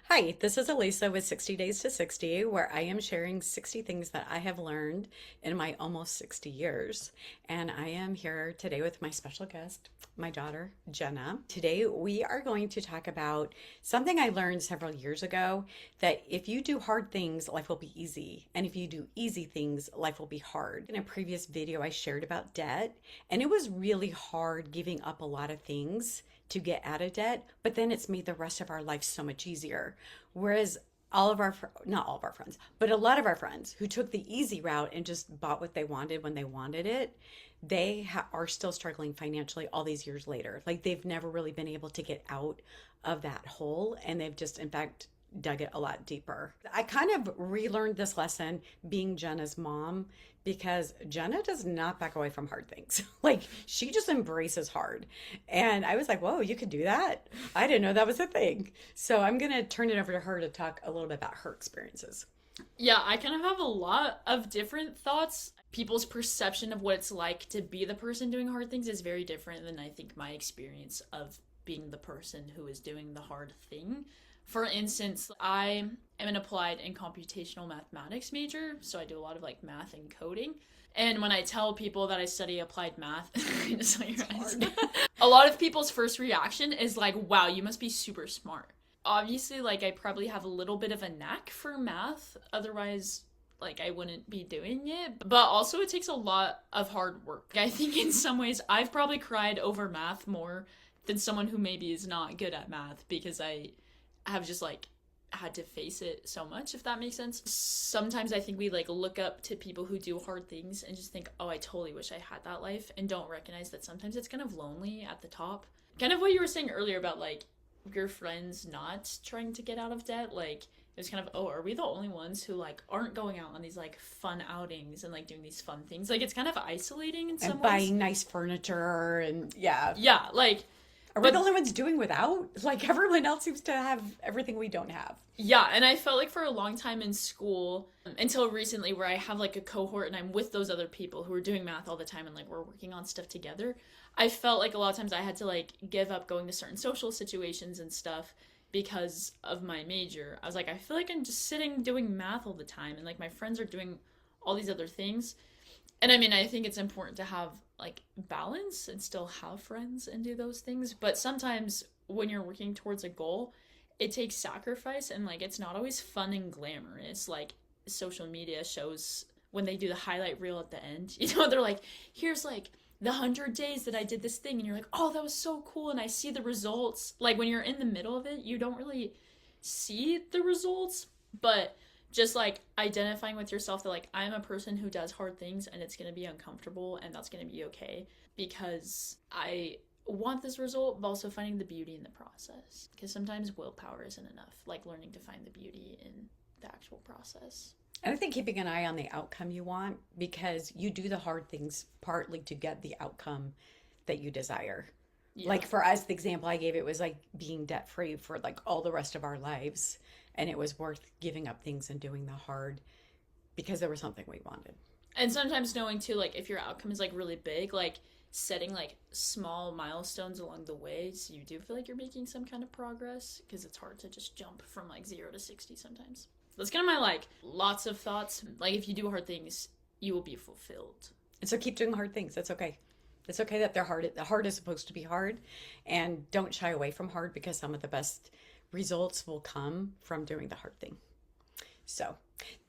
Hi, this is Elisa with 60 Days to 60, where I am sharing 60 things that I have learned in my almost 60 years. And I am here today with my special guest, my daughter, Jenna. Today, we are going to talk about something I learned several years ago that if you do hard things, life will be easy. And if you do easy things, life will be hard. In a previous video, I shared about debt, and it was really hard giving up a lot of things to get out of debt, but then it's made the rest of our life so much easier. Whereas not all of our friends, but a lot of our friends who took the easy route and just bought what they wanted when they wanted it, are still struggling financially all these years later. Like they've never really been able to get out of that hole, and they've just, in fact, dug it a lot deeper. I kind of relearned this lesson being Jenna's mom because Jenna does not back away from hard things. Like she just embraces hard. And I was like, whoa, you could do that? I didn't know that was a thing. So I'm going to turn it over to her to talk a little bit about her experiences. Yeah, I kind of have a lot of different thoughts. People's perception of what it's like to be the person doing hard things is very different than I think my experience of being the person who is doing the hard thing. For instance, I am an applied and computational mathematics major, so I do a lot of like math and coding. And when I tell people that I study applied math, just like your eyes, a lot of people's first reaction is like, wow, you must be super smart. Obviously, like, I probably have a little bit of a knack for math, otherwise, like, I wouldn't be doing it. But also, it takes a lot of hard work. I think in some ways, I've probably cried over math more than someone who maybe is not good at math because I have just, like, had to face it so much, if that makes sense. Sometimes I think we like look up to people who do hard things and just think, oh, I totally wish I had that life, and don't recognize that sometimes it's kind of lonely at the top. Kind of what you were saying earlier about like your friends not trying to get out of debt, like it's kind of, oh, are we the only ones who like aren't going out on these like fun outings and like doing these fun things? Like it's kind of isolating in some And ways. buying nice furniture and yeah. Yeah, like, Are we the but only ones doing without? Like everyone else seems to have everything we don't have. yeah, and I felt like for a long time in school, until recently, where I have like a cohort and I'm with those other people who are doing math all the time and like we're working on stuff together. I felt like a lot of times I had to like give up going to certain social situations and stuff because of my major. I was like, I feel like I'm just sitting doing math all the time, and like my friends are doing all these other things. And I mean, I think it's important to have like balance and still have friends and do those things. But sometimes when you're working towards a goal, it takes sacrifice, and like it's not always fun and glamorous. Like social media shows when they do the highlight reel at the end, they're like, here's like the 100 days that I did this thing, and you're like, oh, that was so cool, and I see the results. Like when you're in the middle of it, you don't really see the results, but just like identifying with yourself that like I'm a person who does hard things and it's going to be uncomfortable, and that's going to be okay because I want this result, but also finding the beauty in the process, because sometimes willpower isn't enough, like learning to find the beauty in the actual process. And I think keeping an eye on the outcome you want, because you do the hard things partly to get the outcome that you desire. Yeah. Like for us, the example I gave, it was like being debt free for like all the rest of our lives. And it was worth giving up things and doing the hard because there was something we wanted. And sometimes knowing too, like if your outcome is like really big, like setting like small milestones along the way so you do feel like you're making some kind of progress, because it's hard to just jump from like 0 to 60 sometimes. That's kind of my like lots of thoughts. Like if you do hard things, you will be fulfilled. And so keep doing hard things. It's okay. It's okay that they're hard. The hard is supposed to be hard. And don't shy away from hard, because some of the best results will come from doing the hard thing. So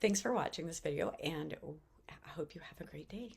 thanks for watching this video, and I hope you have a great day.